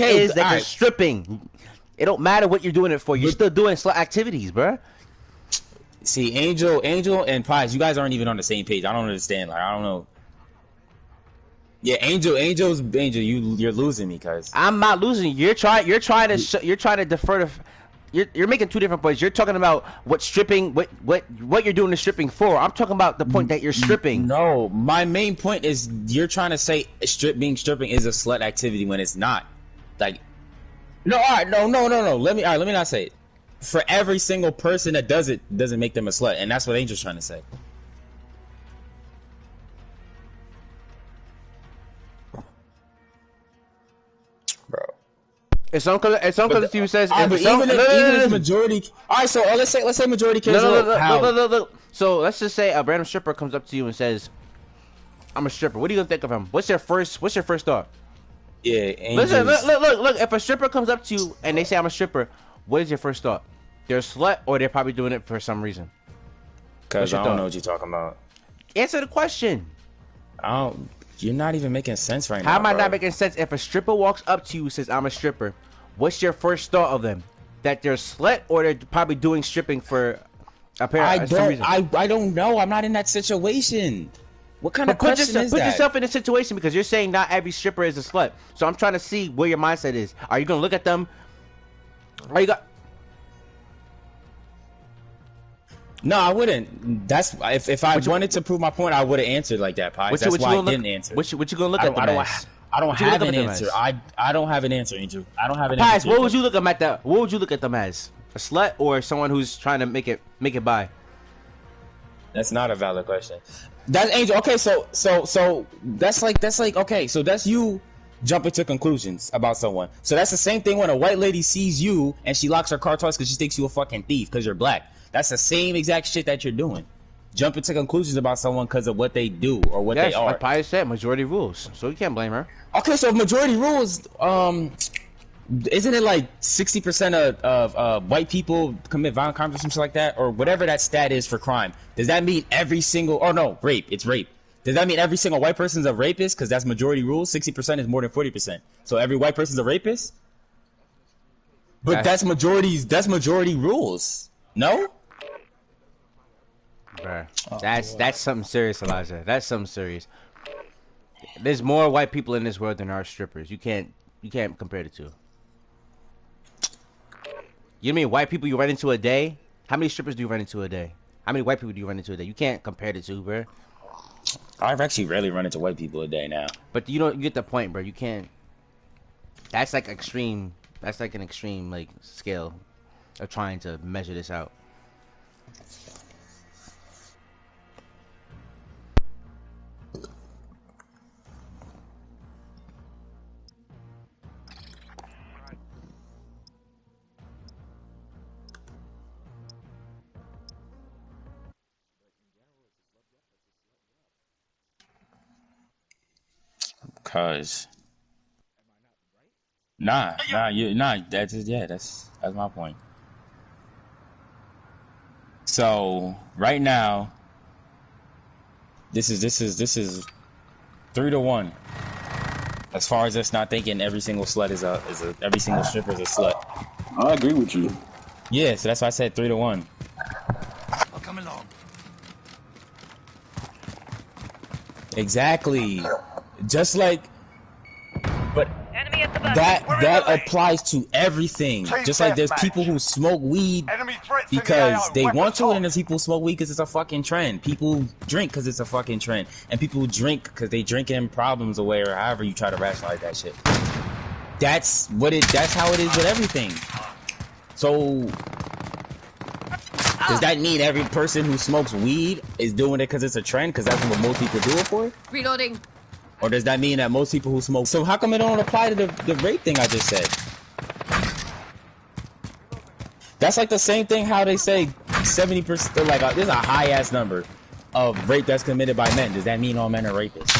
is that you're stripping. It don't matter what you're doing it for. You're still doing slut activities, bro. See, Angel, and Pies, you guys aren't even on the same page. I don't understand. Like, I don't know. Yeah, Angel, you're losing me, cuz. I'm not losing. You're trying to defer to. You're making two different points. You're talking about what stripping, what you're doing the stripping for. I'm talking about the point that you're stripping. No, my main point is you're trying to say stripping is a slut activity when it's not. Like, no, all right, no. Let me not say it. For every single person that does it, doesn't make them a slut, and that's what Angel's trying to say. Bro. It's uncle you says but even if majority, all right. So let's say majority cares. No. So let's just say a random stripper comes up to you and says, "I'm a stripper." What are you gonna think of him? What's your first thought? Yeah. Listen, look. If a stripper comes up to you and they say, "I'm a stripper," what is your first thought? They're a slut, or they're probably doing it for some reason. Cause I don't know what you're talking about. Answer the question. You're not even making sense right now. How am I not making sense? If a stripper walks up to you and says, "I'm a stripper," what's your first thought of them? That they're a slut, or they're probably doing stripping for some reason? I don't know. I'm not in that situation. What kind of question is that? Put yourself in a situation, because you're saying not every stripper is a slut. So I'm trying to see where your mindset is. Are you gonna look at them? No, I wouldn't. That's if I wanted to prove my point, I would have answered like that, Pies. That's why I didn't answer. What you gonna look at them as? I don't have an answer. I don't have an answer, Angel. I don't have an answer. Pies, what would you look at that? What would you look at them as? A slut or someone who's trying to make it by? That's not a valid question. That's Angel. Okay, so that's like okay, so that's you jumping to conclusions about someone. So that's the same thing when a white lady sees you and she locks her car twice because she thinks you a fucking thief because you're black. That's the same exact shit that you're doing. Jumping to conclusions about someone because of what they do or what they are. Like Pius said, majority rules. So you can't blame her. Okay, so majority rules, isn't it like 60% of white people commit violent crimes or something like that? Or whatever that stat is for crime. Does that mean every single... Oh, no, rape. It's rape. Does that mean every single white person's a rapist? Because that's majority rules. 60% is more than 40%. So every white person's a rapist? But that's majority rules. No? Bruh. That's something serious, Elijah. That's something serious. There's more white people in this world than there are strippers. You can't compare the two. You mean white people you run into a day? How many strippers do you run into a day? How many white people do you run into a day? You can't compare the two, bro. I've actually rarely run into white people a day now. But you get the point, bro. You can't. That's like extreme. That's like an extreme like scale of trying to measure this out. Cause that's my point. So right now, this is 3-1. As far as us not thinking every single slut every single stripper is a slut. I agree with you. Yeah, so that's why I said 3-1. I'll come along. Exactly. Just like, but that applies to everything. Just like there's people who smoke weed because they want to, and there's people who smoke weed because it's a fucking trend. People drink because it's a fucking trend, and people drink because they drinking problems away, or however you try to rationalize that shit. That's how it is with everything. So does that mean every person who smokes weed is doing it because it's a trend? Because that's what most people do it for? Reloading. Or does that mean that most people who smoke... So how come it don't apply to the rape thing I just said? That's like the same thing how they say 70%... Like, there's a high-ass number of rape that's committed by men. Does that mean all men are rapists?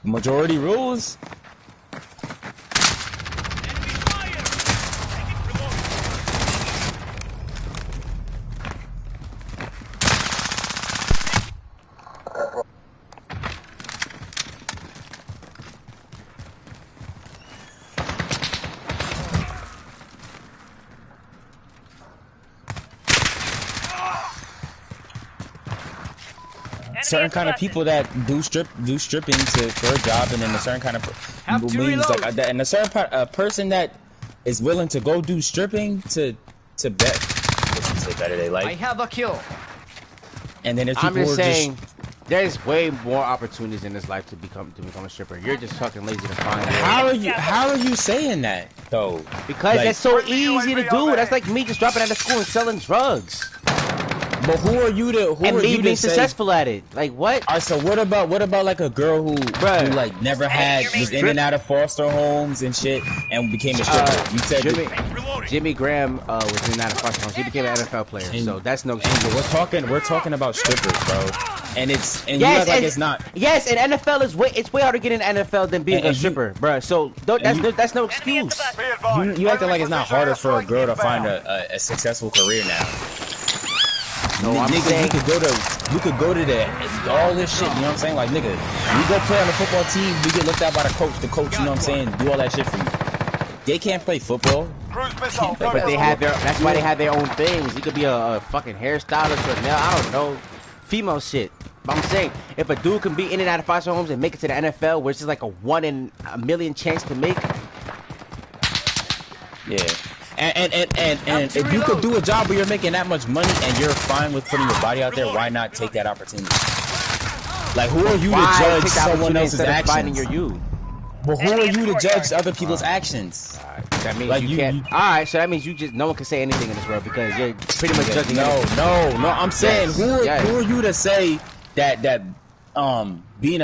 Majority rules? certain kind of people that do stripping for a job, and then a certain kind of means like that, and a certain person that is willing to go do stripping to bet. Say better they like. I have a kill. And then I'm just saying, there's way more opportunities in this life to become a stripper. You're just fucking lazy to find it. How are you saying that though? Because that's so easy to do. That's like me just dropping out of school and selling drugs. But who are you to being successful at it? Like what? Alright, so what about like a girl who like never was in and out of foster homes and shit and became a stripper? You said Jimmy Graham was in and out of foster homes. He became an NFL player, so that's no excuse. We're talking about strippers, bro. And you act like it's not. Yes, and NFL is way harder to get in the NFL than being a stripper, bro. So that's no excuse. You acting like it's not harder for a girl to find a successful career now. No, nigga, we could go to all this shit, you know what I'm saying? Like, nigga, we go play on the football team, we get looked at by the coach, you know what I'm saying? Do all that shit for you. They can't play football. But they have that's why they have their own things. You could be a fucking hairstylist or nail, I don't know, female shit. But I'm saying, if a dude can be in and out of foster homes and make it to the NFL, which is like a 1 in a million chance to make. Yeah. And if you could do a job where you're making that much money and you're fine with putting your body out there, why not take that opportunity? Like, who are you to judge someone else's actions? But who are you to judge other people's actions? That means like you can't. Alright, so that means no one can say anything in this world because you're pretty much judging. No. I'm saying, who are you to say that being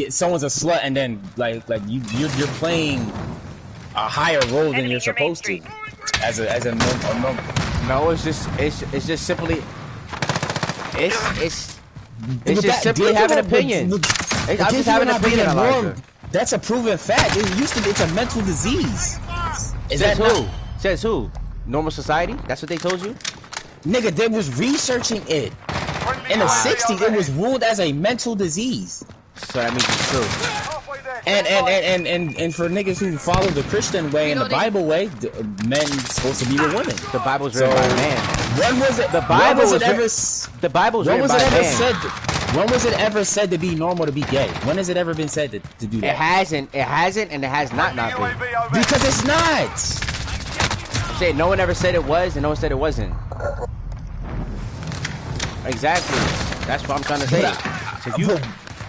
someone's a slut and then like you're playing a higher role than you're supposed to, as a normal. No, it's just simply it's just simply having an opinion. I'm just having an opinion, Elijah. That's a proven fact. It's a mental disease. Says who? Normal society? That's what they told you? Nigga, they was researching it. In the 60s, it was ruled as a mental disease. So that means it's true. And for niggas who follow the Christian way and the Bible way, men supposed to be with women. The Bible's written by man. When was it? The Bible's written by man. When was it ever said to be normal to be gay? When has it ever been said to do that? It hasn't, and it has not been. Because it's not. Say no one ever said it was, and no one said it wasn't. Exactly. That's what I'm trying to say.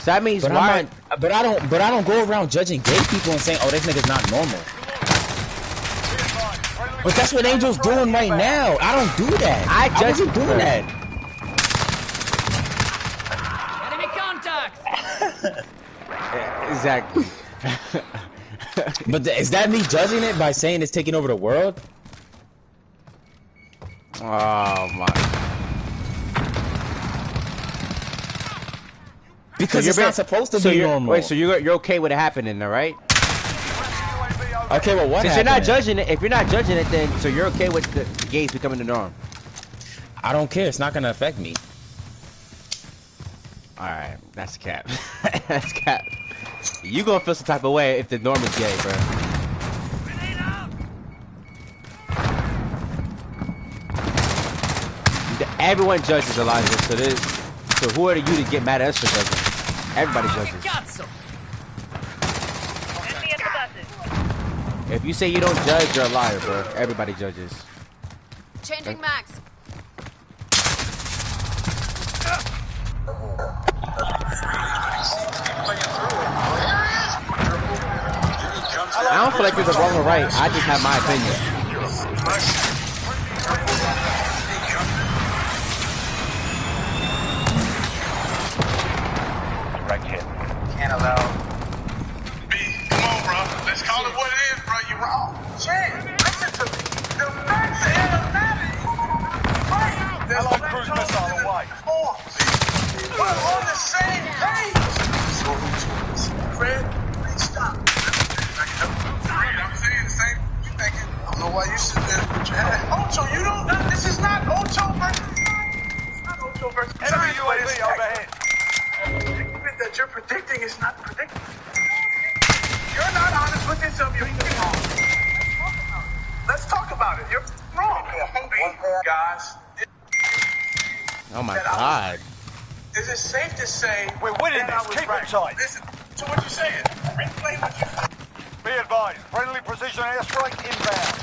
So that means why? But I don't go around judging gay people and saying, "Oh, this nigga's not normal." But that's what Angel's doing right now. I don't do that. I wasn't doing that. Enemy contact. Exactly. But is that me judging it by saying it's taking over the world? Oh my. Because it's not supposed to be normal. Wait, so you're okay with it happening, all right? Okay, well, what? Since you're not judging it, if you're not judging it, then so you're okay with the gays becoming the norm. I don't care. It's not gonna affect me. All right, that's cap. That's cap. You gonna feel some type of way if the norm is gay, bro. Everyone judges, Elijah. So who are you to get mad at us for judging? Everybody judges. If you say you don't judge, you're a liar, bro. Everybody judges. Changing max. I don't feel like there's a wrong or right. I just have my opinion. Can't allow. B, come on, bro. Let's call it what it is, bro. You wrong. Shit, listen to me. The facts are right. There's a cruise missile away. We're on the same page. Fred, please stop. Fred, I'm saying the same. You thinking? I don't know why you sit there with your head. Ocho, you don't know. This is not Ocho versus. It's not Ocho versus. Enemy UAV overhead. That you're predicting is not predicting. You're not honest with yourself. You're wrong. Let's talk about it. You're wrong. Guys. Oh my God. is it safe to say we're winning this? Keep it tight. Listen to what you're saying. Replay what you said. Be advised, friendly precision airstrike inbound.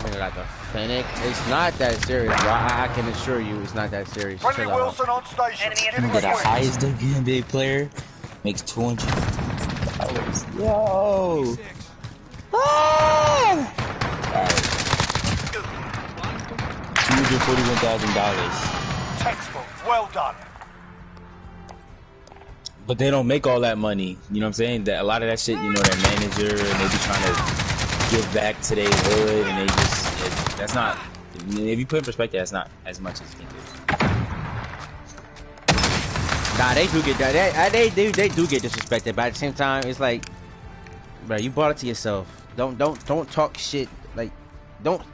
I got the Fennec. It's not that serious, bro. I can assure you, it's not that serious. Friendly Wilson on station. The highest WNBA player makes $200. Yo. Ah! Alright. $241,000. Textbook, well done. But they don't make all that money. You know what I'm saying? That a lot of that shit, you know, their manager and they be trying to give back to their hood, and they just that's not. If you put in perspective, that's not as much as you think it is. Nah, they do get that. They do get disrespected, but at the same time, it's like, bro, you brought it to yourself. Don't talk shit. Like, don't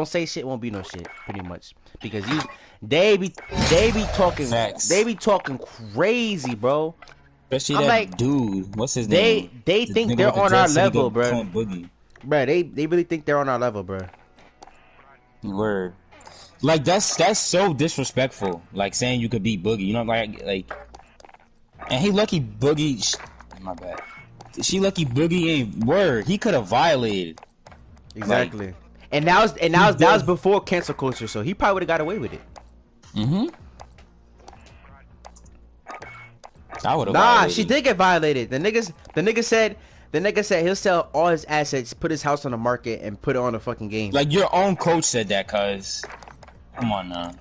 say shit won't be no shit. Pretty much, because they be talking. Facts. They be talking crazy, bro. Especially I'm that like, dude. What's his name? They think they're on our level, bro. Boogie. Bro, they really think they're on our level, bro. Word. Like that's so disrespectful. Like saying you could beat Boogie. You know, like. And he lucky Boogie. My bad. She lucky Boogie ain't word. He could have violated. Exactly. Like, and that was before cancel culture, so he probably would have got away with it. I would have. Nah, she did get violated. The nigga said he'll sell all his assets, put his house on the market, and put it on a fucking game. Like your own coach said that, cuz. Come on now.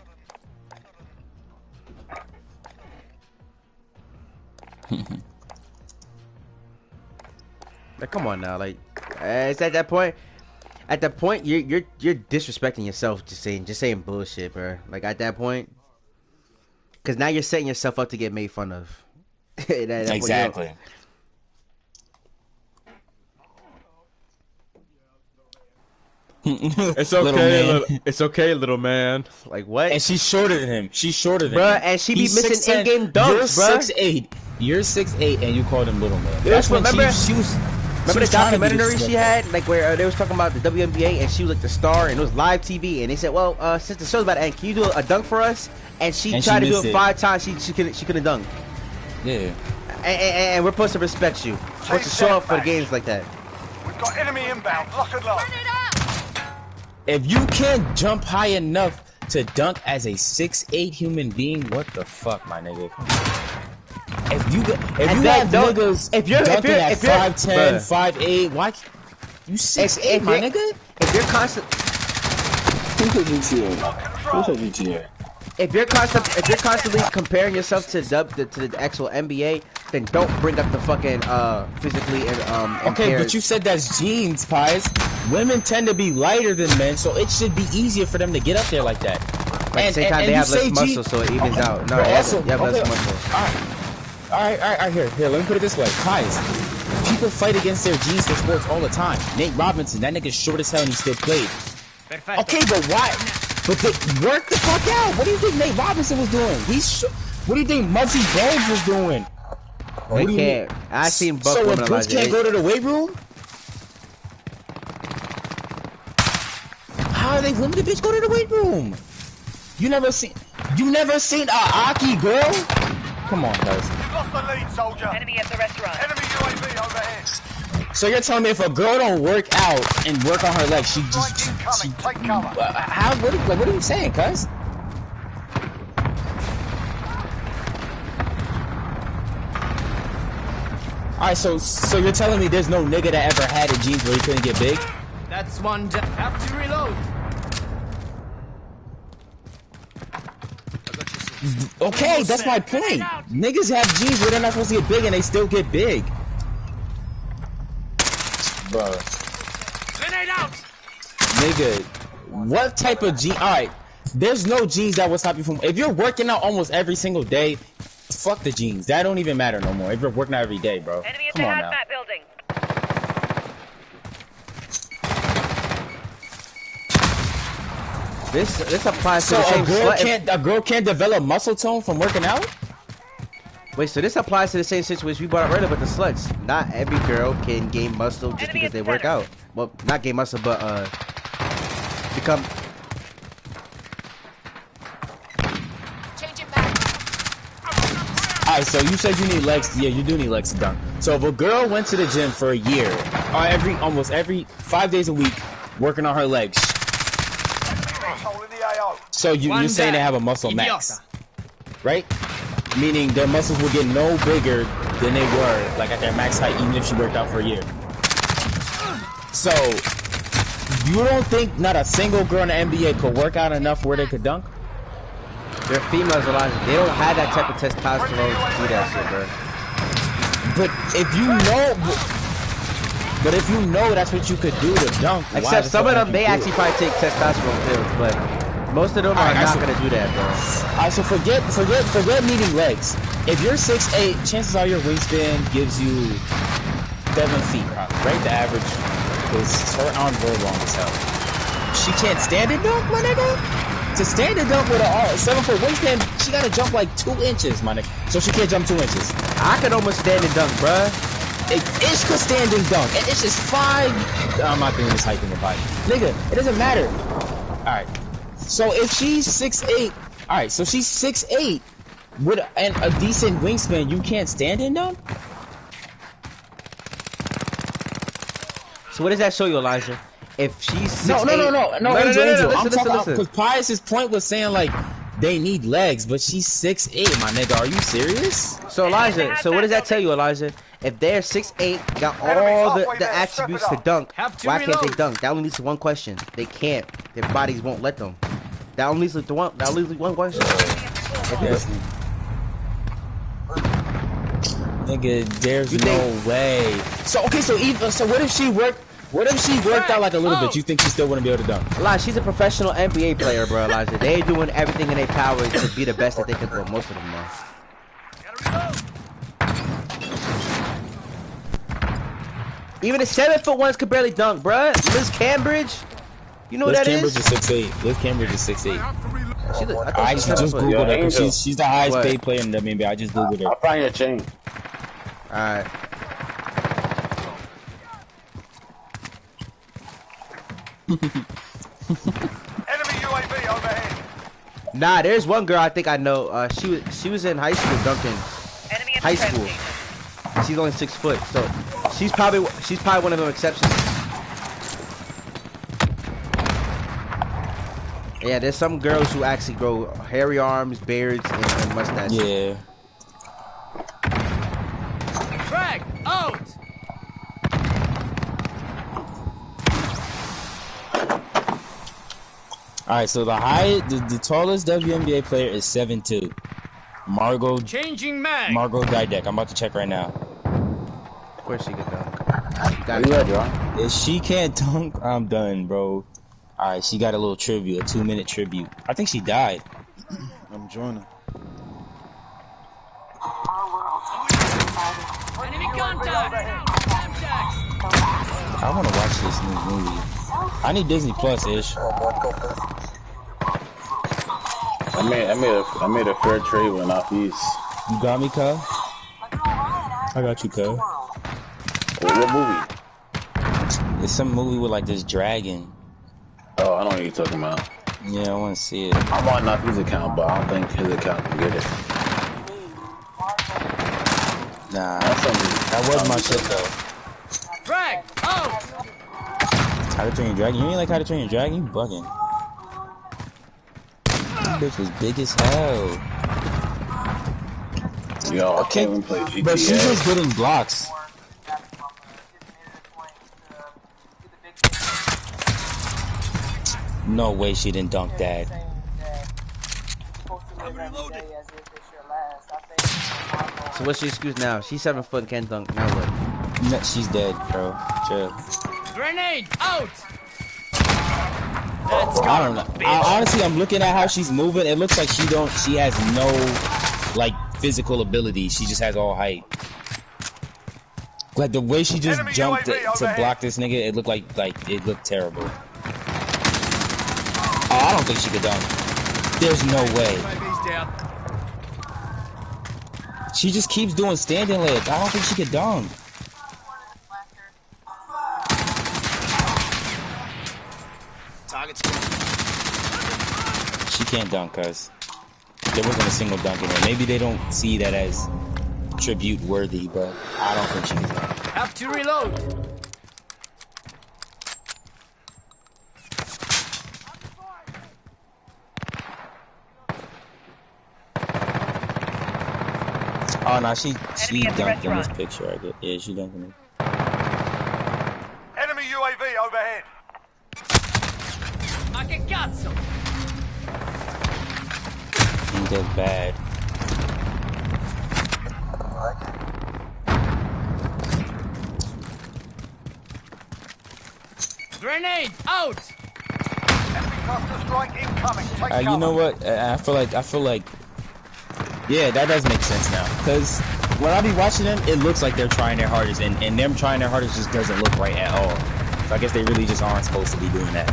Like, come on now, like, it's at that point. At that point, you're disrespecting yourself, just saying bullshit, bro. Like at that point, because now you're setting yourself up to get made fun of. Exactly. It's okay, it's okay, little man. Like what? And she's shorter than him. She's shorter than him. Bruh, and she be missing in-game dunks, bruh. You're 6'8", and you called him little man. That's when remember the documentary she had, like where they was talking about the WNBA, and she was like the star, and it was live TV, and they said, "Well, since the show's about to end, can you do a dunk for us?" And she tried to do it 5 times. She couldn't dunk. Yeah. And we're supposed to respect you. We're supposed to show up for the games like that. We've got enemy inbound. Lock and load. If you can't jump high enough to dunk as a 6'8" human being, what the fuck, my nigga? If you have niggas dunking at 5'10", 5'8", why you 6'8", my nigga? If you're constant, if you're constantly comparing yourself to the actual NBA, then don't bring up the fucking physically okay, impaired. but you said that's genes, Pies. Women tend to be lighter than men, so it should be easier for them to get up there like that. But at the same time, they have less muscle, so it evens out. No, they have less muscle. All right. Here. Let me put it this way, Pies. People fight against their genes for sports all the time. Nate Robinson, that nigga's short as hell and he still played. Perfecto. Okay, but why? But they work the fuck out. What do you think Nate Robinson was doing? What do you think Muggsy Bogues was doing? They can't. I seen Buck so women if Boots can't go to the weight room? How are they limited? Bitch, go to the weight room. You never seen a Aki girl? Come on, guys. You've lost the lead, soldier. Enemy at the restaurant. Enemy UAV overhead. So you're telling me if a girl don't work out and work on her legs, she just Strike incoming. Take cover. what are you saying, cuz? Alright, so you're telling me there's no nigga that ever had a jeans where he couldn't get big? That's one. Have to reload. Okay, that's my point. Niggas have jeans where they're not supposed to get big and they still get big. Bro. Grenade out. Nigga, what type of jeans? Alright, there's no jeans that will stop you from. If you're working out almost every single day, fuck the jeans. That don't even matter no more. If you're working out every day, bro. Enemy at Come the on now. hazmat building. This applies to So the same a girl can't develop muscle tone from working out? Wait, so this applies to the same situation we brought up earlier with the sluts. Not every girl can gain muscle just Enemy because at they the work center. out. Well, not gain muscle, but become Alright, so you said you need legs. Yeah, you do need legs to dunk. So if a girl went to the gym for a year, or almost every 5 days a week, working on her legs. So you're saying they have a muscle max, right? Meaning their muscles will get no bigger than they were, like at their max height, even if she worked out for a year. So you don't think not a single girl in the NBA could work out enough where they could dunk? They're females, Elijah. They don't have that type of testosterone to do that shit, bro. But if you know that's what you could do to dunk, except some of them, they actually probably take testosterone pills, but most of them are not gonna do that, bro. Alright, so forget needing legs. If you're 6'8", chances are your wingspan gives you 7 feet, right? The average, because her arms are long as hell. She can't stand and dunk, my nigga. To stand and dunk with a 7-foot wingspan, she gotta jump like 2 inches, my nigga. So she can't jump 2 inches. I could almost stand and dunk, bruh. Ish could stand and dunk, and Ish is 5. I'm not doing this height thing about it, nigga. It doesn't matter. All right. So if she's 6'8", all right. So she's 6'8", with a decent wingspan. You can't stand and dunk. So what does that show you, Elijah? If she's 6'8", no, Angel. I'm talking about because listen. Pius's point was saying like they need legs, but she's 6'8", my nigga. Are you serious? So Elijah, so what does that tell you, Elijah? If they're 6'8", got all the attributes to dunk, why can't they dunk? That only leads to one question. They can't. Their bodies won't let them. That only leads to one. That only leads to one question. Nigga, there's no way. So okay, so what if she worked? What if she worked out like a little bit? You think she still wouldn't be able to dunk? Elijah, she's a professional NBA player, bro. Elijah, they doing everything in their power to be the best that they can. Well, most of them are. Even the 7'1" ones could barely dunk, bruh. Liz Cambridge, you know what that is? Liz Cambridge is 6'8". I just googled her because she's the highest paid player in the WNBA. I just googled her. I'll find your chain. Alright. Enemy UAV overhead. Nah, there's one girl I think I know. She was in high school dunking. High school. She's only 6 foot, so she's probably one of them exceptions. Yeah, there's some girls who actually grow hairy arms, beards, and mustaches. Yeah. Frag out. All right, so the tallest WNBA player is 7'2". Margot. Changing mag. Margot Didek. I'm about to check right now. Of course she could dunk. If she can't dunk, I'm done, bro. All right, she got a little tribute, a 2-minute tribute. I think she died. I'm joining. Enemy contact. I want to watch this new movie. I need Disney Plus, ish. I made a fair trade with Nafis. You got me, cuz? I got you, cuz. What movie? It's some movie with like this dragon. Oh, I know what you're talking about. Yeah, I want to see it. I'm on Nafis' account, but I don't think his account can get it. Nah, that was my shit though. Frag out. How to Train Your Dragon? You ain't like How to Train Your Dragon? You bugging. That bitch was big as hell. Yo, I can't even play GTA. But she's just good in blocks. No way she didn't dunk that. So what's your excuse now? She's 7 foot and can't dunk. Now what? No, she's dead, bro. Chill. Grenade out. I don't know. Honestly, I'm looking at how she's moving. It looks like she has no like physical ability. She just has all height. Like the way she just jumped to block this nigga, it looked like it looked terrible. Oh, I don't think she could dunk. There's no way. She just keeps doing standing legs. I don't think she could dunk. She can't dunk, cuz. there wasn't a single dunk in there. Maybe they don't see that as tribute worthy, but I don't think she was that. Have to reload. Oh no, she dunked in this picture. I guess. Yeah, she dunked in it. Enemy UAV overhead. Ma che cazzo? He does bad. Grenade out. Enemy cluster strike incoming. Take cover. You know what? I feel like, yeah, that does make sense now. Cause when I be watching them, it looks like they're trying their hardest, and them trying their hardest just doesn't look right at all. So I guess they really just aren't supposed to be doing that.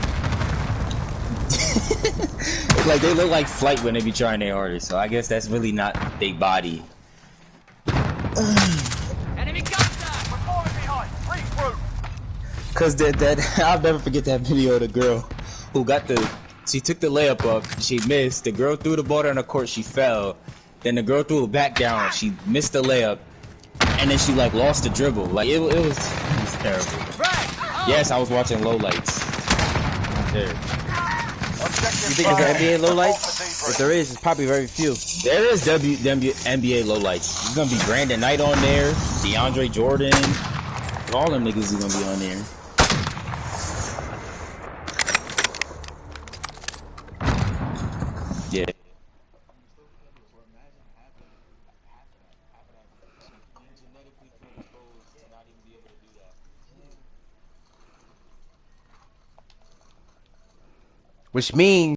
It's like they look like flight when they be trying their hardest. So I guess that's really not their body. Enemy contact. We're falling behind. Regroup. Cause that I'll never forget that video of the girl who got she took the layup up, she missed. The girl threw the ball down the court, she fell. Then the girl threw it back down, she missed the layup, and then she like lost the dribble. Like it was terrible. Yes, I was watching lowlights. There. You think it's NBA lowlights? If there is, it's probably very few. There is NBA lowlights. There's gonna be Brandon Knight on there, DeAndre Jordan, all them niggas is gonna be on there. Yeah. Which means